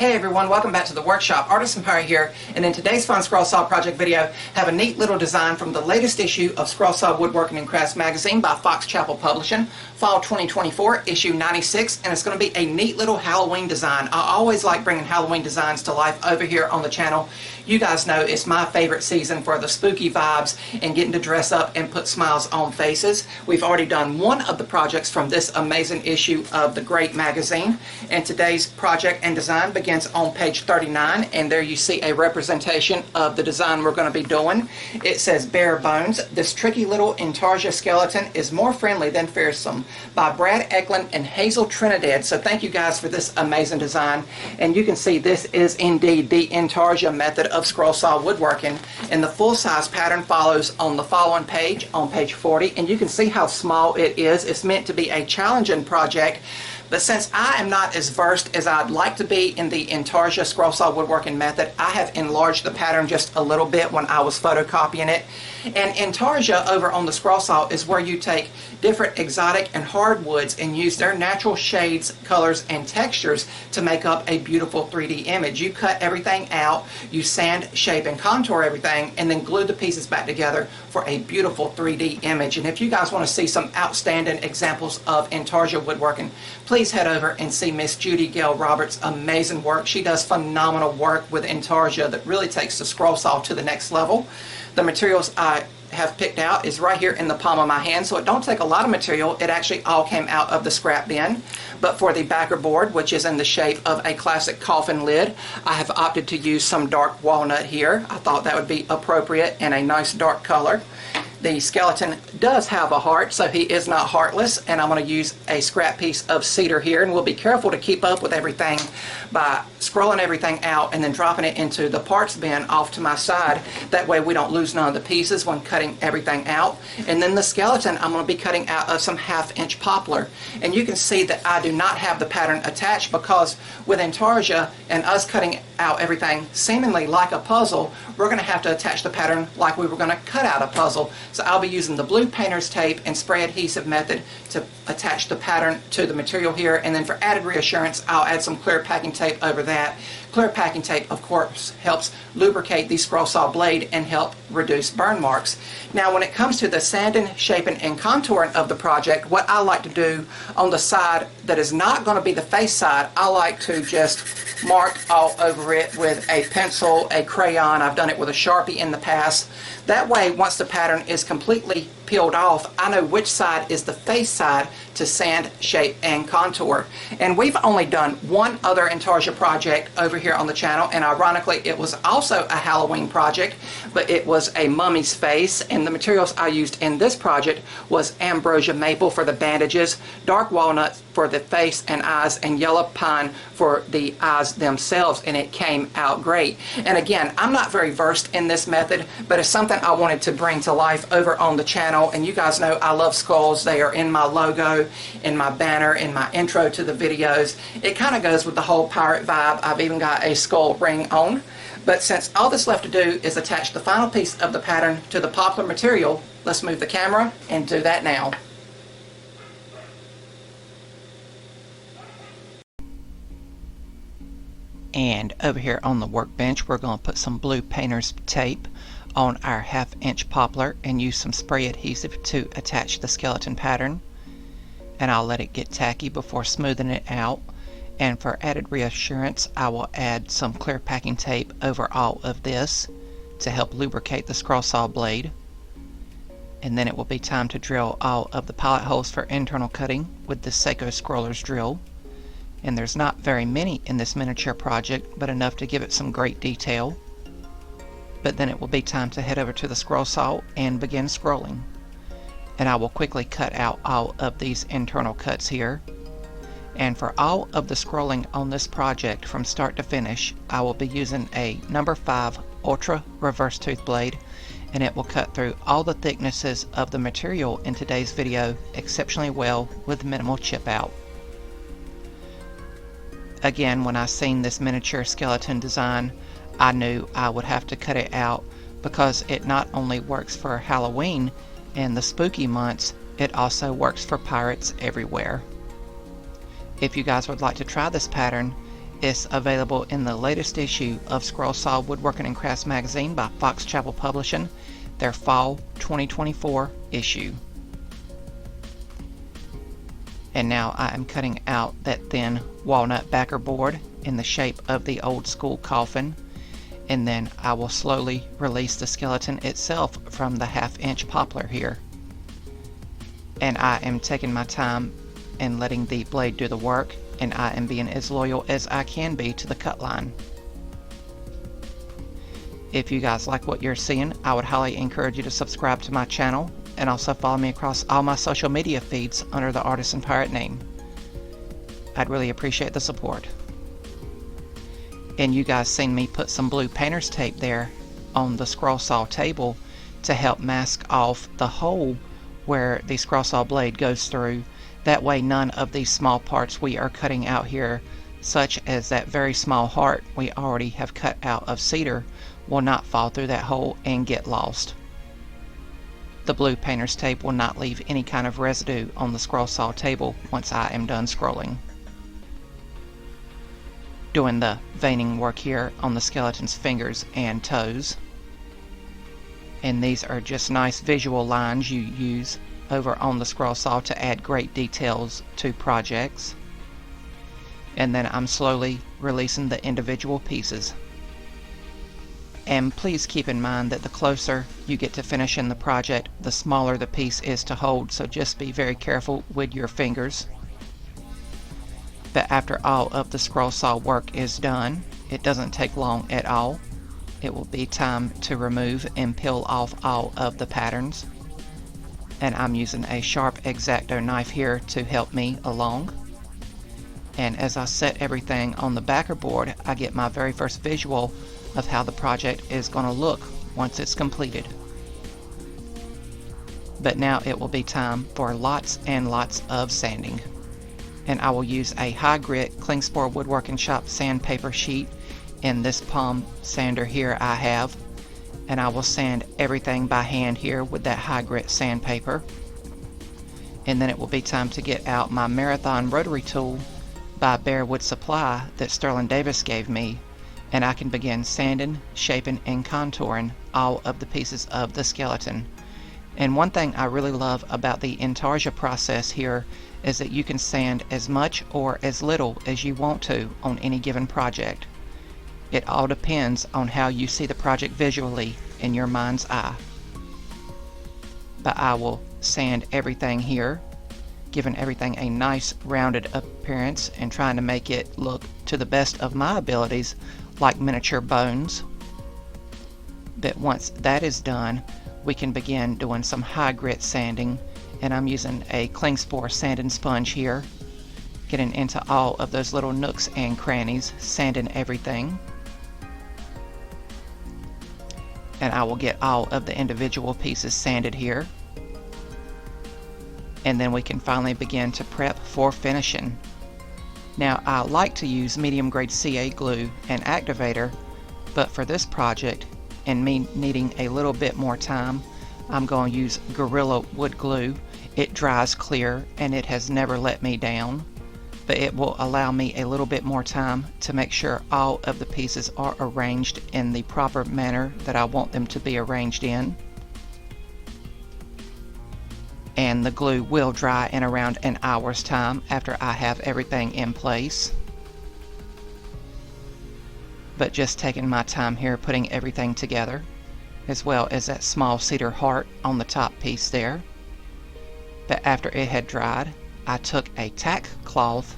Hey everyone, welcome back to the workshop. Artisan Pirate here, and in today's fun scroll saw project video, have a neat little design from the latest issue of Scroll Saw Woodworking and Crafts magazine by Fox Chapel Publishing, Fall 2024, issue 96, and it's going to be a neat little Halloween design. I always like bringing Halloween designs to life over here on the channel. You guys know it's my favorite season for the spooky vibes and getting to dress up and put smiles on faces. We've already done one of the projects from this amazing issue of the great magazine, and today's project and design begins on page 39, and there you see a representation of the design we're going to be doing. It says bare bones. This tricky little Intarsia skeleton is more friendly than fearsome, by Brad Eklund and Hazel Trinidad. So thank you guys for this amazing design, and you can see this is indeed the Intarsia method of scroll saw woodworking, and the full size pattern follows on the following page, on page 40, and you can see how small it is. It's meant to be a challenging project, but since I am not as versed as I'd like to be in the Intarsia scroll saw woodworking method, I have enlarged the pattern just a little bit when I was photocopying it. And Intarsia over on the scroll saw is where you take different exotic and hardwoods and use their natural shades, colors, and textures to make up a beautiful 3D image. You cut everything out, you sand, shape, and contour everything, and then glue the pieces back together for a beautiful 3D image. And if you guys want to see some outstanding examples of Intarsia woodworking, please head over and see Miss Judy Gail Roberts' amazing work. She does phenomenal work with Intarsia that really takes the scroll saw to the next level. The materials I have picked out is right here in the palm of my hand, so it don't take a lot of material. It actually all came out of the scrap bin. But for the backer board, which is in the shape of a classic coffin lid, I have opted to use some dark walnut here. I thought that would be appropriate and a nice dark color. The skeleton does have a heart, so he is not heartless, and I'm going to use a scrap piece of cedar here, and we'll be careful to keep up with everything by scrolling everything out and then dropping it into the parts bin off to my side. That way we don't lose none of the pieces when cutting everything out. And then the skeleton I'm going to be cutting out of some 1/2 inch poplar, and you can see that I do not have the pattern attached because with Intarsia and us cutting out everything seemingly like a puzzle, we're going to have to attach the pattern like we were going to cut out a puzzle. So I'll be using the blue painter's tape and spray adhesive method to attach the pattern to the material here, and then for added reassurance I'll add some clear packing tape over that. Clear packing tape, of course, helps lubricate the scroll saw blade and help reduce burn marks. Now when it comes to the sanding, shaping, and contouring of the project, what I like to do on the side that is not going to be the face side, I like to just mark all over it with a pencil, a crayon. I've done it with a Sharpie in the past. That way, once the pattern is completely peeled off, I know which side is the face side to sand, shape, and contour. And we've only done one other Intarsia project over here on the channel, and ironically it was also a Halloween project, but it was a mummy's face, and the materials I used in this project was ambrosia maple for the bandages, dark walnut for the face and eyes, and yellow pine for the eyes themselves, and it came out great. And again, I'm not very versed in this method, but it's something I wanted to bring to life over on the channel. And you guys know I love skulls. They are in my logo, in my banner, in my intro to the videos. It kind of goes with the whole pirate vibe. I've even got a skull ring on. But since all that's left to do is attach the final piece of the pattern to the poplar material, let's move the camera and do that now. And over here on the workbench, we're going to put some blue painter's tape on our 1/2 inch poplar and use some spray adhesive to attach the skeleton pattern. And I'll let it get tacky before smoothing it out. And for added reassurance, I will add some clear packing tape over all of this to help lubricate the scroll saw blade. And then it will be time to drill all of the pilot holes for internal cutting with the Seiko Scroller's drill. And there's not very many in this miniature project, but enough to give it some great detail. But then it will be time to head over to the scroll saw and begin scrolling. And I will quickly cut out all of these internal cuts here. And for all of the scrolling on this project from start to finish, I will be using a number 5 Ultra reverse tooth blade, and it will cut through all the thicknesses of the material in today's video exceptionally well with minimal chip out. Again, when I seen this miniature skeleton design, I knew I would have to cut it out because it not only works for Halloween and the spooky months, it also works for pirates everywhere. If you guys would like to try this pattern is available in the latest issue of Scroll Saw Woodworking and Crafts magazine by Fox Chapel Publishing, their Fall 2024 issue. And now I am cutting out that thin walnut backer board in the shape of the old school coffin, and then I will slowly release the skeleton itself from the 1/2-inch poplar here. And I am taking my time and letting the blade do the work, and I am being as loyal as I can be to the cut line. If you guys like what you're seeing, I would highly encourage you to subscribe to my channel and also follow me across all my social media feeds under the Artisan Pirate name. I'd really appreciate the support. And you guys seen me put some blue painter's tape there on the scroll saw table to help mask off the hole where the scroll saw blade goes through. That way none of these small parts we are cutting out here, such as that very small heart we already have cut out of cedar, will not fall through that hole and get lost. The blue painter's tape will not leave any kind of residue on the scroll saw table once I am done scrolling. Doing the veining work here on the skeleton's fingers and toes. And these are just nice visual lines you use over on the scroll saw to add great details to projects. And then I'm slowly releasing the individual pieces. And please keep in mind that the closer you get to finishing the project, the smaller the piece is to hold, so just be very careful with your fingers. But after all of the scroll saw work is done, it doesn't take long at all. It will be time to remove and peel off all of the patterns. And I'm using a sharp X-Acto knife here to help me along. And as I set everything on the backer board, I get my very first visual of how the project is going to look once it's completed. But now it will be time for lots and lots of sanding. And I will use a high grit Klingspor Woodworking Shop sandpaper sheet in this palm sander here I have, and I will sand everything by hand here with that high grit sandpaper. And then it will be time to get out my Marathon rotary tool by Bearwood Supply that Sterling Davis gave me, and I can begin sanding, shaping, and contouring all of the pieces of the skeleton. And one thing I really love about the Intarsia process here is that you can sand as much or as little as you want to on any given project. It all depends on how you see the project visually in your mind's eye. But I will sand everything here, giving everything a nice rounded appearance and trying to make it look to the best of my abilities like miniature bones. But once that is done, we can begin doing some high grit sanding, and I'm using a Klingspor sanding sponge here, getting into all of those little nooks and crannies, sanding everything. And I will get all of the individual pieces sanded here. And then we can finally begin to prep for finishing. Now I like to use medium grade CA glue and activator, but for this project and me needing a little bit more time, I'm going to use Gorilla wood glue. It dries clear and it has never let me down, but it will allow me a little bit more time to make sure all of the pieces are arranged in the proper manner that I want them to be arranged in. And the glue will dry in around an hour's time after I have everything in place. But just taking my time here putting everything together, as well as that small cedar heart on the top piece there. But after it had dried, I took a tack cloth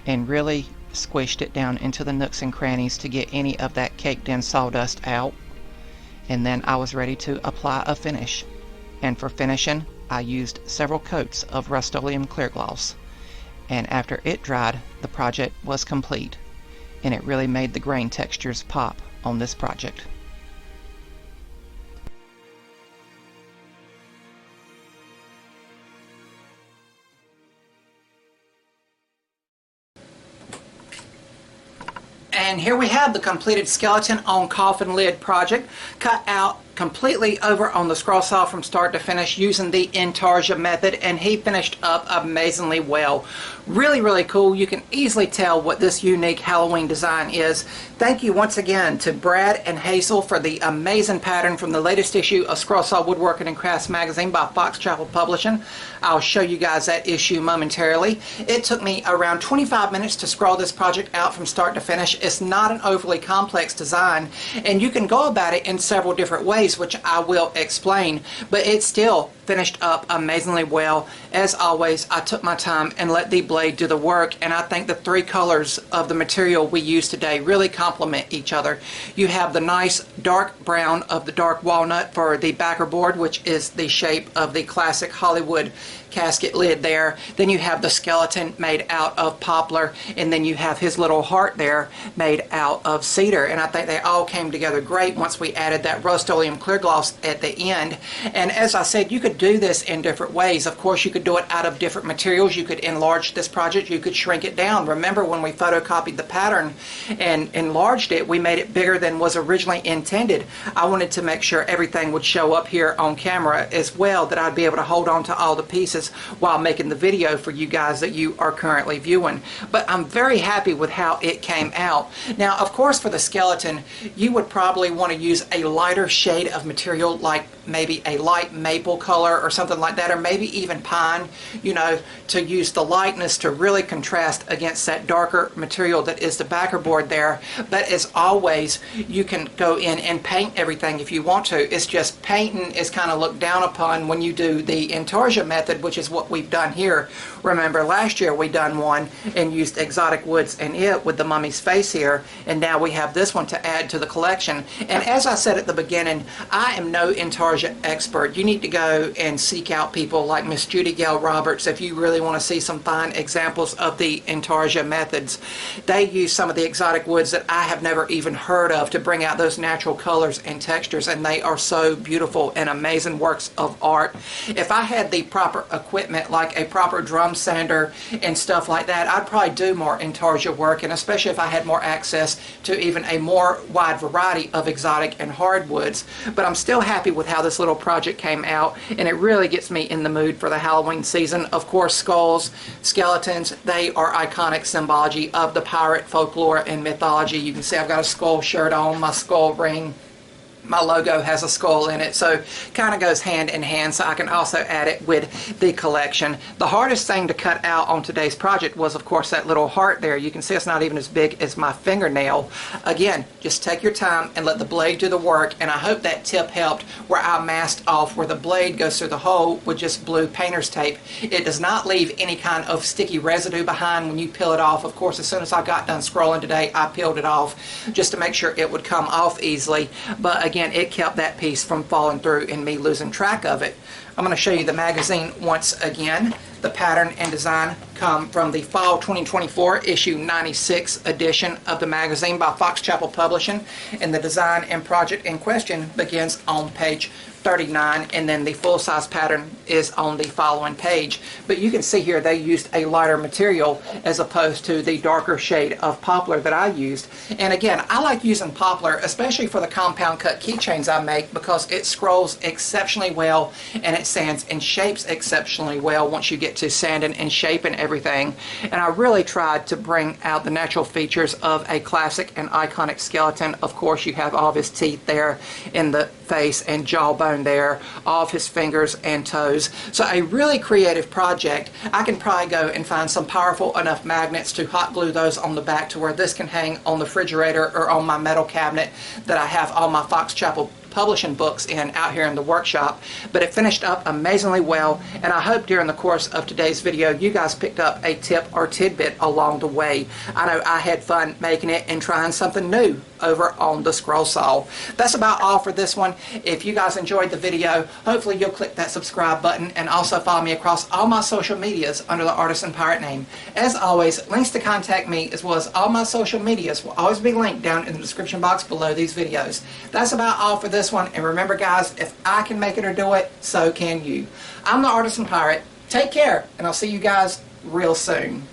and really squished it down into the nooks and crannies to get any of that caked in sawdust out. And then I was ready to apply a finish. And for finishing, I used several coats of Rust-Oleum clear gloss. And after it dried, the project was complete. And it really made the grain textures pop on this project. And here we have the completed skeleton on coffin lid project, cut out completely over on the scroll saw from start to finish using the Intarsia method, and he finished up amazingly well. Really, really cool. You can easily tell what this unique Halloween design is. Thank you once again to Brad and Hazel for the amazing pattern from the latest issue of Scroll Saw Woodworking and Crafts magazine by Fox Chapel Publishing. I'll show you guys that issue momentarily. It took me around 25 minutes to scroll this project out from start to finish. It's not an overly complex design, and you can go about it in several different ways, which I will explain, but it still finished up amazingly well. As always, I took my time and let the blade do the work, and I think the three colors of the material we use today really complement each other. You have the nice dark brown of the dark walnut for the backer board, which is the shape of the classic Hollywood casket lid there. Then you have the skeleton made out of poplar, and then you have his little heart there made out of cedar, and I think they all came together great once we added that Rust-Oleum clear gloss at the end. And as I said, you could do this in different ways. Of course, you could do it out of different materials. You could enlarge this project. You could shrink it down. Remember when we photocopied the pattern and enlarged it, we made it bigger than was originally intended. I wanted to make sure everything would show up here on camera as well, that I'd be able to hold on to all the pieces while making the video for you guys that you are currently viewing. But I'm very happy with how it came out. Now, of course, for the skeleton, you would probably want to use a lighter shade of material, like maybe a light maple color or something like that, or maybe even pine, you know, to use the lightness to really contrast against that darker material that is the backer board there. But as always, you can go in and paint everything if you want to. It's just painting is kind of looked down upon when you do the Intarsia method, which is what we've done here. Remember, last year we done one and used exotic woods in it with the mummy's face here, and now we have this one to add to the collection. And as I said at the beginning, I am no Intarsia expert. You need to go and seek out people like Miss Judy Gale Roberts if you really want to see some fine examples of the Intarsia methods. They use some of the exotic woods that I have never even heard of to bring out those natural colors and textures, and they are so beautiful and amazing works of art. If I had the proper equipment, like a proper drum sander and stuff like that, I'd probably do more Intarsia work, and especially if I had more access to even a more wide variety of exotic and hardwoods. But I'm still happy with how this little project came out, and it really gets me in the mood for the Halloween season. Of course, skulls, skeletons, they are iconic symbology of the pirate folklore and mythology. You can see I've got a skull shirt on, my skull ring. My logo has a skull in it, so kind of goes hand in hand, so I can also add it with the collection. The hardest thing to cut out on today's project was, of course, that little heart there. You can see it's not even as big as my fingernail. Again, just take your time and let the blade do the work, and I hope that tip helped where I masked off where the blade goes through the hole with just blue painter's tape. It does not leave any kind of sticky residue behind when you peel it off. Of course, as soon as I got done scrolling today, I peeled it off just to make sure it would come off easily. But again, it kept that piece from falling through and me losing track of it. I'm going to show you the magazine once again. The pattern and design come from the Fall 2024 issue 96 edition of the magazine by Fox Chapel Publishing, and the design and project in question begins on page 39, and then the full-size pattern is on the following page. But you can see here they used a lighter material as opposed to the darker shade of poplar that I used. And again, I like using poplar, especially for the compound cut keychains I make, because it scrolls exceptionally well and it sands and shapes exceptionally well once you get to sanding and shaping everything. And I really tried to bring out the natural features of a classic and iconic skeleton. Of course, you have all of his teeth there in the face and jawbone there, all of his fingers and toes. So a really creative project. I can probably go and find some powerful enough magnets to hot glue those on the back to where this can hang on the refrigerator or on my metal cabinet that I have all my Fox Chapel Publishing books in out here in the workshop. But it finished up amazingly well, and I hope during the course of today's video you guys picked up a tip or tidbit along the way. I know I had fun making it and trying something new over on the scroll saw. That's about all for this one. If you guys enjoyed the video, hopefully you'll click that subscribe button and also follow me across all my social medias under the Artisan Pirate name. As always, links to contact me as well as all my social medias will always be linked down in the description box below these videos. That's about all for this one, and remember guys, if I can make it or do it, so can you. I'm the Artisan Pirate. Take care, and I'll see you guys real soon.